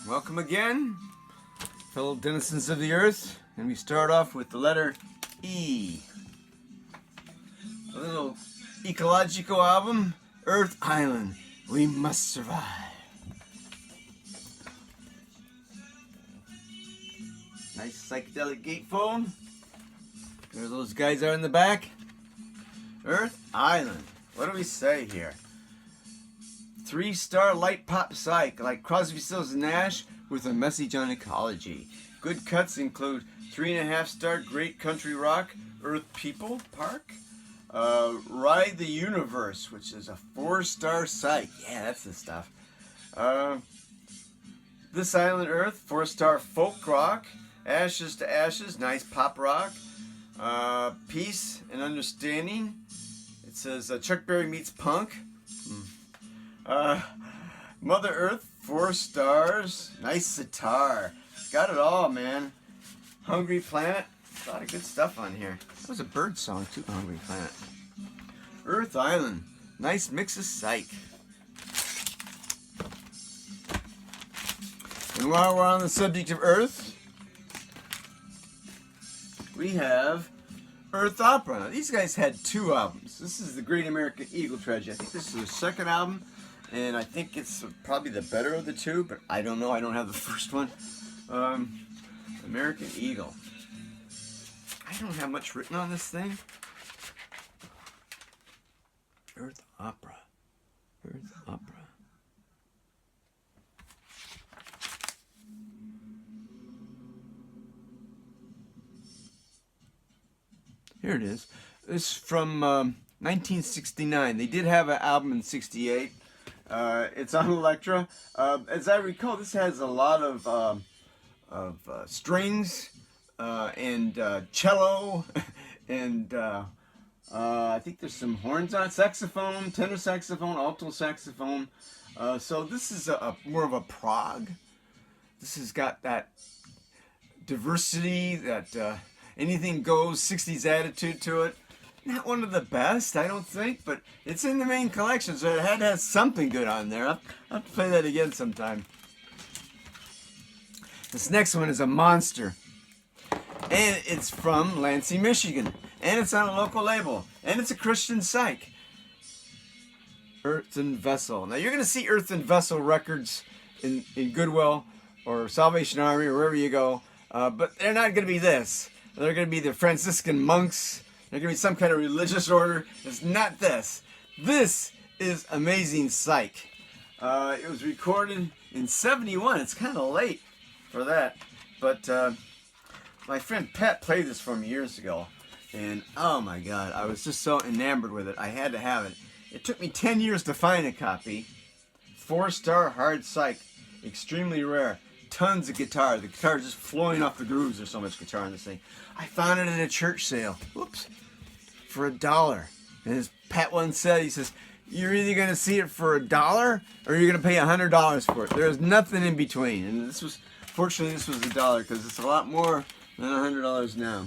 Welcome again, fellow denizens of the earth. And we start off with the letter E. A little ecological album, Earth Island, We Must Survive. Nice psychedelic gatefold. There those guys are in the back. Earth Island. What do we say here? 3-star light pop psych, like Crosby, Stills and Nash, with a message on ecology. Good cuts include 3.5-star great country rock, Earth People Park, Ride the Universe, which is a 4-star psych. Yeah, that's the stuff. This Island Earth, 4-star folk rock, Ashes to Ashes, nice pop rock, Peace and Understanding. It says Chuck Berry meets punk. Mother Earth, 4 stars, nice sitar. Got it all, man. Hungry Planet, a lot of good stuff on here. That was a bird song too, Hungry Planet. Earth Island, nice mix of psych. And while we're on the subject of Earth, we have Earth Opera. Now, these guys had 2 albums. This is the Great American Eagle Tragedy. I think this is their 2nd album, and I think it's probably the better of the 2, but I don't know. I don't have the first one. American Eagle. I don't have much written on this thing. Earth Opera. Earth Opera. Here it is. This is from 1969. They did have an album in '68. It's on Elektra. As I recall, this has a lot of strings and cello, and I think there's some horns on it, saxophone, tenor saxophone, alto saxophone. So this is more of a prog. This has got that diversity, that anything goes, 60s attitude to it. Not one of the best, I don't think, but it's in the main collection, so it had to have something good on there. I'll have to play that again sometime. This next one is a monster. And it's from Lansing, Michigan. And it's on a local label. And it's a Christian psych. Earthen Vessel. Now you're going to see Earthen Vessel records in Goodwill or Salvation Army or wherever you go. But they're not going to be this. They're going to be the Franciscan monks. They're going to be some kind of religious order. It's not this. This is amazing psych. It was recorded in '71. It's kind of late for that. But my friend Pat played this for me years ago. And oh my God, I was just so enamored with it. I had to have it. It took me 10 years to find a copy. 4-star hard psych. Extremely rare. Tons of guitar. The guitar is just flowing off the grooves. There's so much guitar in this thing. I found it at a church sale. Whoops. For $1. And as Pat once said, he says, you're either going to see it for $1 or you're going to pay $100 for it. There's nothing in between. And this was, fortunately, this was $1 because it's a lot more than $100 now.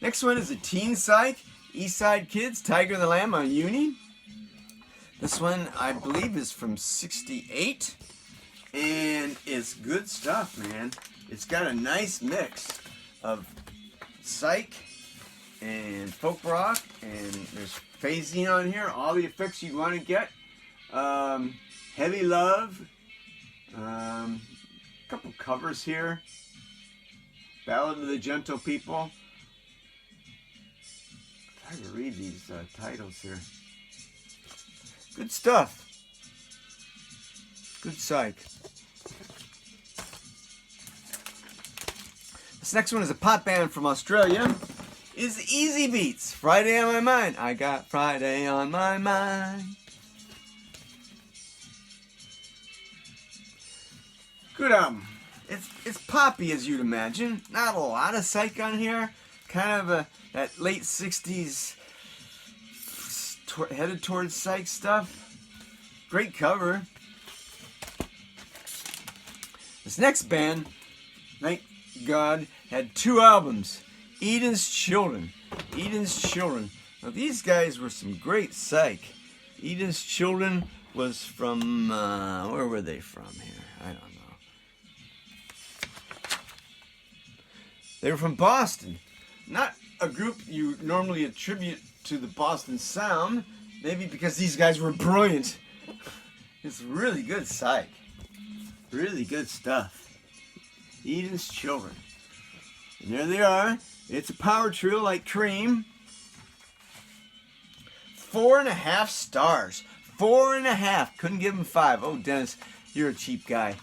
Next one is a teen psych. Eastside Kids, Tiger the Lamb on Uni. This one, I believe, is from '68. And it's good stuff, man. It's got a nice mix of psych and folk rock, and there's phasing on here, all the effects you want to get. Heavy Love, a couple covers here. Ballad of the Gentle People. I'm trying to read these titles here. Good stuff. Good psych. This next one is a pop band from Australia. Is Easy Beats. Friday on My Mind. I got Friday on my mind. Good album. It's poppy as you'd imagine. Not a lot of psych on here. Kind of that late '60s headed towards psych stuff. Great cover. This next band, thank God, had 2 albums. Eden's Children. Eden's Children. Now these guys were some great psych. Eden's Children was from, where were they from here? I don't know. They were from Boston. Not a group you normally attribute to the Boston sound. Maybe because these guys were brilliant. It's really good psych. Really good stuff. Eden's Children. And there they are. It's a power trio like Cream. 4.5 stars. 4.5. Couldn't give them 5. Oh, Dennis, you're a cheap guy.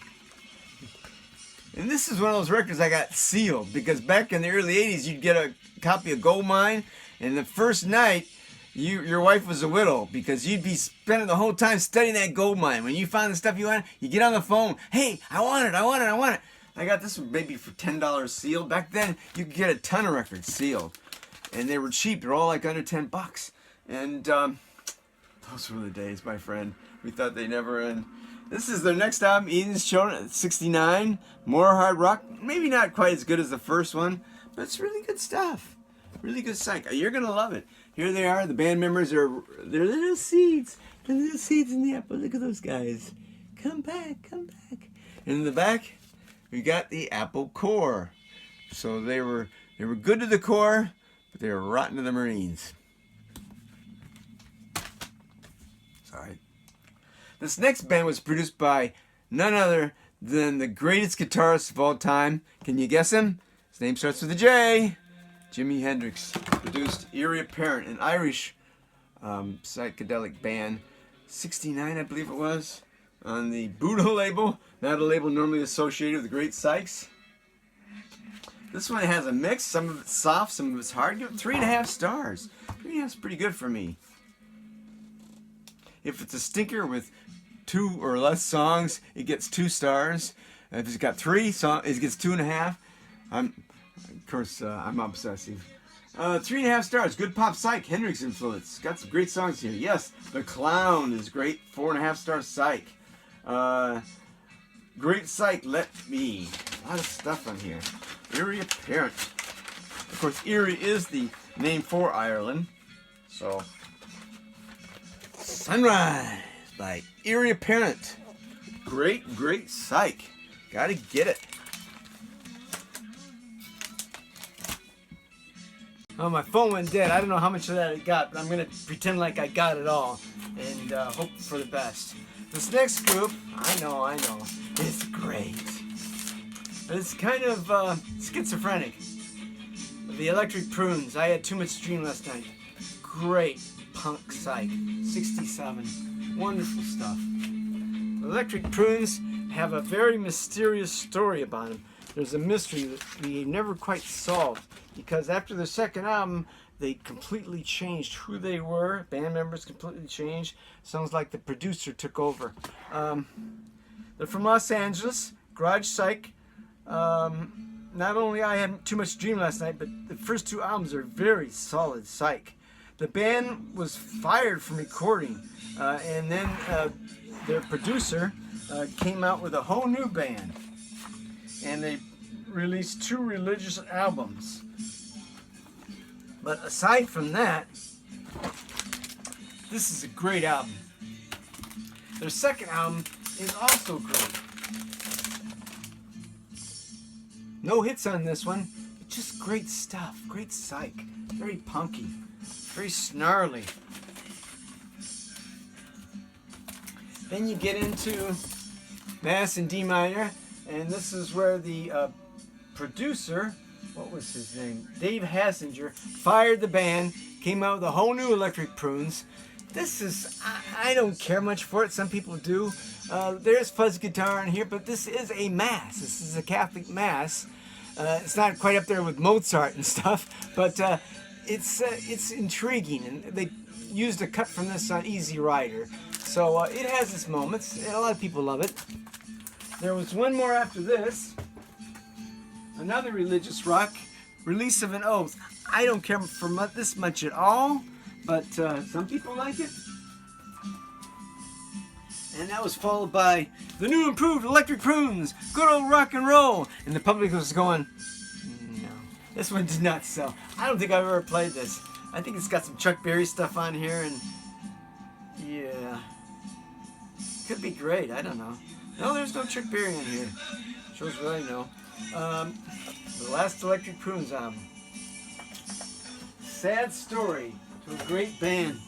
And this is one of those records I got sealed, because back in the early 80s, you'd get a copy of Goldmine, and the first night, your wife was a widow, because you'd be spending the whole time studying that Goldmine. When you find the stuff you want, you get on the phone. Hey, I want it. I got this one maybe for $10 sealed. Back then, you could get a ton of records sealed, and they were cheap. They're all like under $10. And those were the days, my friend. We thought they'd never end. This is their next album, Eden's Children, 69. More hard rock. Maybe not quite as good as the first one, but it's really good stuff. Really good psych. You're going to love it. Here they are. The band members are, they're little seeds. They're little seeds in the apple. Look at those guys. Come back, come back. And in the back, we got the Apple core. So they were good to the core, but they were rotten to the Marines. Sorry. This next band was produced by none other than the greatest guitarist of all time. Can you guess him? His name starts with a J. Jimi Hendrix produced Eerie Apparent, an Irish psychedelic band. 69, I believe it was, on the Buddha label. Not a label normally associated with the great psychs. This one has a mix. Some of it's soft, some of it's hard. Give it 3.5 stars. 3.5 is pretty good for me. If it's a stinker with 2 or less songs, it gets 2 stars. If it's got 3 songs, it gets 2.5. I'm obsessive. 3.5 stars. Good pop psych. Hendrix influence. Got some great songs here. Yes, The Clown is great. 4.5 star psych. Great psych. Let Me. A lot of stuff on here. Eerie Apparent. Of course, Eerie is the name for Ireland. So, Sunrise by Eerie Apparent. Great, great psych. Gotta get it. Oh, my phone went dead. I don't know how much of that I got, but I'm going to pretend like I got it all and hope for the best. This next group, I know, it's great. But it's kind of schizophrenic. The Electric Prunes. I had too much dream last night. Great punk psych. 67. Wonderful stuff. The Electric Prunes have a very mysterious story about them. There's a mystery that we never quite solved, because after their second album, they completely changed who they were. Band members completely changed. Sounds like the producer took over. They're from Los Angeles, garage psych. Not only I had too much dream last night, but the first 2 albums are very solid psych. The band was fired from recording, and then their producer came out with a whole new band, and they released 2 religious albums. But aside from that, this is a great album. Their second album is also great. No hits on this one, but just great stuff. Great psych. Very punky. Very snarly. Then you get into Mass in D minor, and this is where the producer, what was his name? Dave Hassinger, fired the band, came out with a whole new Electric Prunes. This is, I don't care much for it. Some people do. There's fuzz guitar in here, but this is a mass. This is a Catholic mass. It's not quite up there with Mozart and stuff, but it's intriguing. And they used a cut from this on Easy Rider. So it has its moments, and a lot of people love it. There was one more after this. Another religious rock, Release of an Oath. I don't care for this much at all, but some people like it. And that was followed by the new improved Electric Prunes, good old rock and roll. And the public was going, no, this one did not sell. I don't think I've ever played this. I think it's got some Chuck Berry stuff on here, and yeah, could be great. I don't know. No, there's no Chuck Berry in here. Shows what I know. The last Electric Prunes album. Sad story to a great band.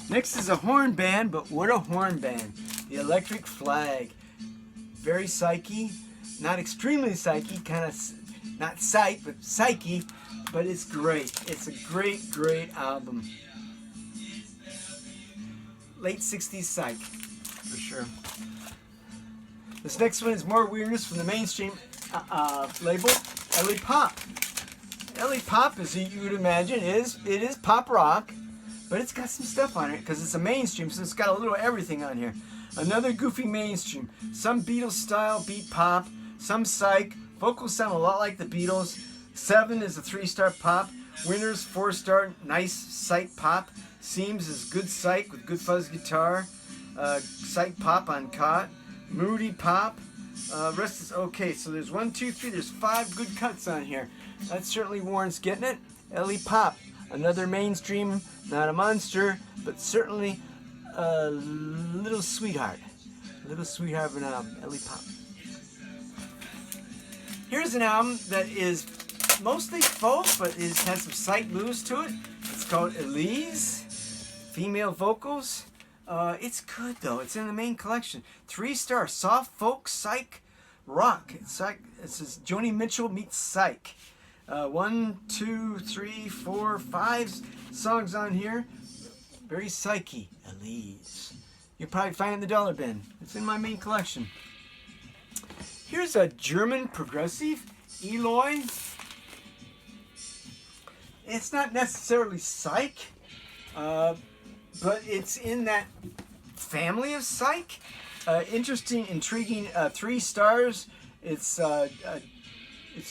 Next is a horn band, but what a horn band. The Electric Flag. Very psyche, not extremely psyche, kind of not psych, but psyche, but it's great. It's a great, great album. Late 60s psych, for sure. This next one is more weirdness from the mainstream label, LA Pop. LA Pop, as you would imagine, it is pop rock, but it's got some stuff on it because it's a mainstream, so it's got a little everything on here. Another goofy mainstream. Some Beatles style beat pop, some psych. Vocals sound a lot like the Beatles. 7 is a 3-star pop. Winners 4-star nice psych pop. Seems is good psych with good fuzz guitar. Psych pop on cot. Moody pop. Rest is okay. So there's 1, 2, 3. There's 5 good cuts on here. That certainly warrants getting it. LE Pop. Another mainstream, not a monster, but certainly a little sweetheart. A little sweetheart of an album. LE Pop. Here's an album that is mostly folk, but it has some psych blues to it. It's called Elise. Female vocals. It's good though. It's in the main collection. 3-star soft folk psych rock. It's like it says Joni Mitchell meets psych. 1, 2, 3, 4, 5 songs on here. Very psyche. Elise. You'll probably find it in the dollar bin. It's in my main collection. Here's a German progressive, Eloy. It's not necessarily psych, but it's in that family of psych. Interesting, intriguing. 3 stars. It's a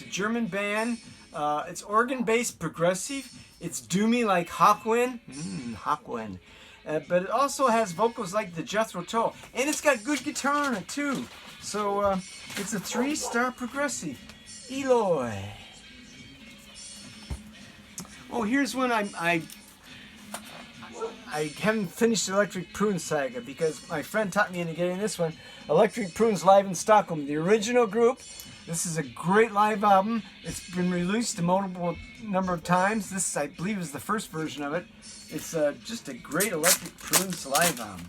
German band. It's organ-based progressive. It's doomy like Hawkwind. Hawkwind. But it also has vocals like the Jethro Tull. And it's got good guitar on it too. So it's a 3-star progressive. Eloy. Oh, here's one I haven't finished the Electric Prune saga because my friend taught me into getting this one. Electric Prunes live in Stockholm. The original group. This is a great live album. It's been released a multiple number of times. This, I believe, is the first version of it. It's just a great Electric Prunes live album.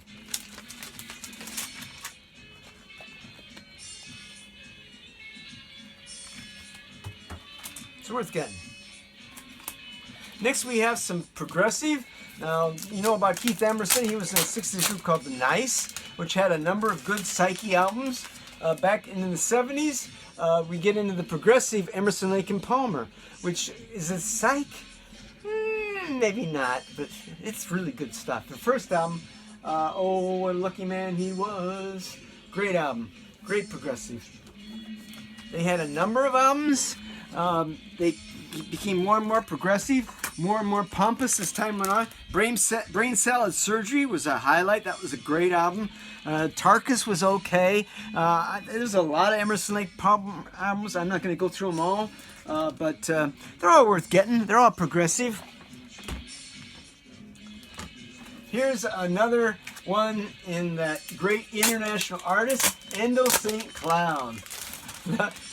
It's worth getting. Next we have some progressive. Now, you know about Keith Emerson. He was in a 60s group called The Nice, which had a number of good psyche albums. Back in the 70s, we get into the progressive Emerson, Lake and Palmer, which is a psych. Maybe not, but it's really good stuff. The first album, oh, what a lucky man he was. Great album. Great progressive. They had a number of albums. They became more and more progressive, more and more pompous as time went on. Brain Salad Surgery was a highlight. That was a great album. Tarkus was okay. There's a lot of Emerson Lake Palmer albums. I'm not going to go through them all, but they're all worth getting. They're all progressive. Here's another one in that great international artist, Endo St. Clown.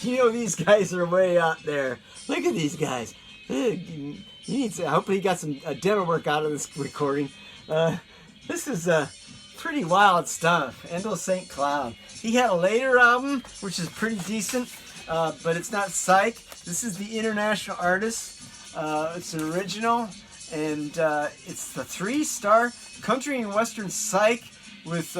You know these guys are way out there. Look at these guys. He needs. Hopefully he got some dental work out of this recording. This is pretty wild stuff. Endo St. Clown. He had a later album, which is pretty decent, but it's not psych. This is the international artist. It's an original, and it's the 3-star country and western psych with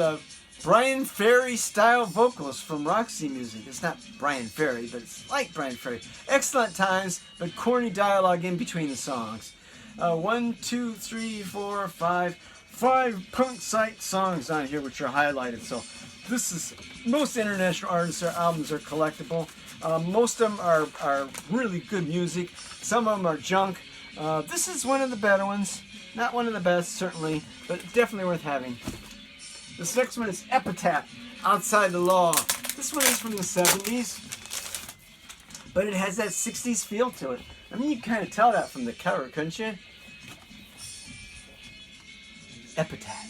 Brian Ferry style vocals from Roxy Music. It's not Brian Ferry, but it's like Brian Ferry. Excellent times, but corny dialogue in between the songs. 1, 2, 3, 4, 5 punk psych songs on here which are highlighted. So this is, most international artists' albums are collectible. Most of them are really good music. Some of them are junk. This is one of the better ones. Not one of the best, certainly, but definitely worth having. This next one is Epitaph, Outside the Law. This one is from the 70s, but it has that 60s feel to it. I mean, you kind of tell that from the cover, couldn't you? Epitaph.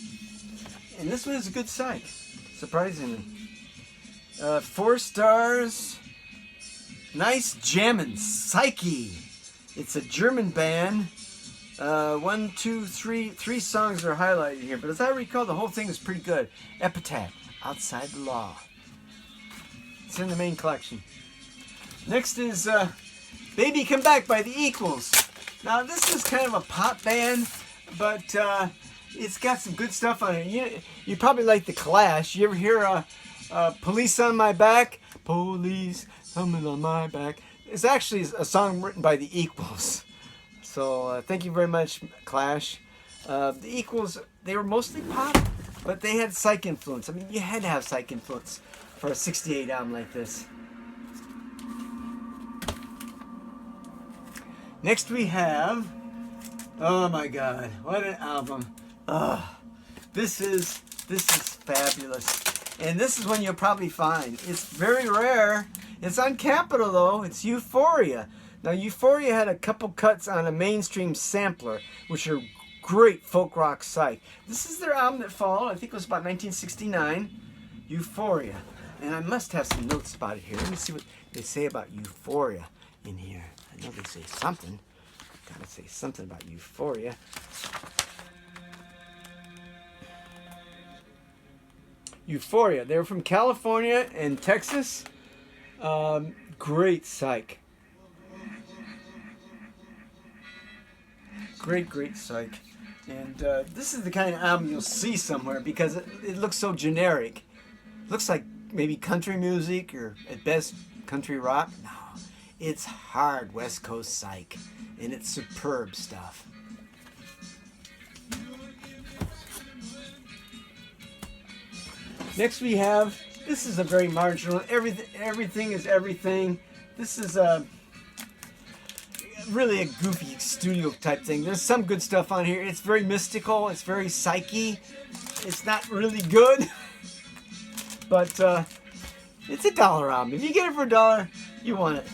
And this one is a good psych, surprisingly. 4 stars. Nice jammin', Psyche. It's a German band. One, two, three songs are highlighted here, but as I recall, the whole thing is pretty good. Epitaph, Outside the Law. It's in the main collection. Next is Baby Come Back by the Equals. Now, this is kind of a pop band, but it's got some good stuff on it. You probably like The Clash. You ever hear Police on My Back? Police coming on my back. It's actually a song written by the Equals. So thank you very much, Clash. The Equals, they were mostly pop, but they had psych influence. I mean, you had to have psych influence for a 68 album like this. Next we have, oh my God, what an album. This is fabulous. And this is one you'll probably find. It's very rare. It's on Capitol though. It's Euphoria. Now Euphoria had a couple cuts on a mainstream sampler, which are great folk rock psych. This is their album that followed. I think it was about 1969. Euphoria. And I must have some notes about it here. Let me see what they say about Euphoria in here. I know they say something. Gotta say something about Euphoria. Euphoria. They were from California and Texas. Great psych. Great psych. And this is the kind of album you'll see somewhere because it looks so generic. Looks like maybe country music or at best country rock. No, it's hard West Coast psych, and it's superb stuff. Next we have, this is a very marginal, everything is everything. This is really a goofy studio type thing. There's some good stuff on here. It's very mystical, it's very psyche. It's not really good, but it's $1 album. If you get it for $1, you want it.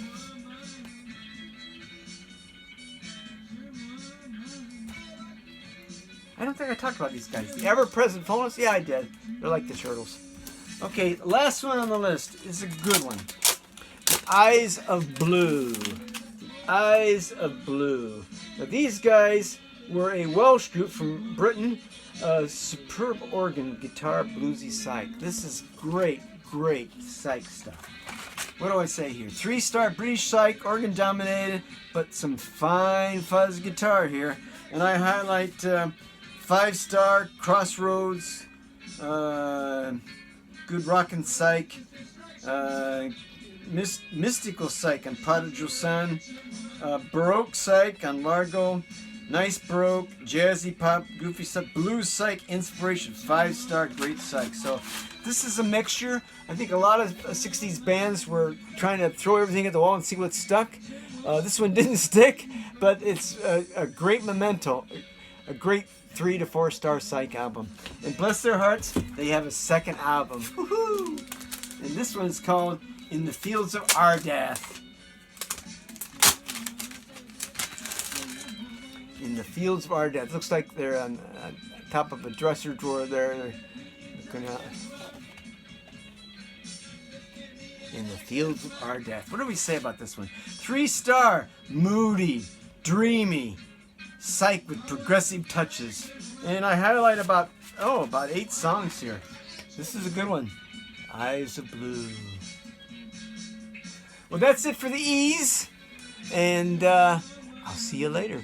I don't think I talked about these guys. The Ever-Present Fullness? Yeah, I did. They're like the Turtles. Okay, last one on the list is a good one. The Eyes of Blue. The Eyes of Blue. Now, these guys were a Welsh group from Britain. Superb organ, guitar, bluesy psych. This is great psych stuff. What do I say here? 3-star British psych, organ dominated, but some fine fuzz guitar here. And I highlight 5-star Crossroads, good rockin' psych, mystical psych on Prodigal Son, Baroque psych on Largo, nice Baroque, jazzy pop, goofy stuff, blues psych, inspiration, 5-star, great psych. So this is a mixture. I think a lot of 60s bands were trying to throw everything at the wall and see what stuck. This one didn't stick, but it's a great memento, a great 3 to 4-star psych album. And bless their hearts, they have a second album. Woohoo! And this one's called In the Fields of Ardath. In the Fields of Ardath. Looks like they're on top of a dresser drawer there. In the Fields of Ardath. What do we say about this one? 3-star, moody, dreamy, psych with progressive touches. And I highlight about 8 songs here. This is a good one. Eyes of Blue. Well, that's it for the E's. And I'll see you later.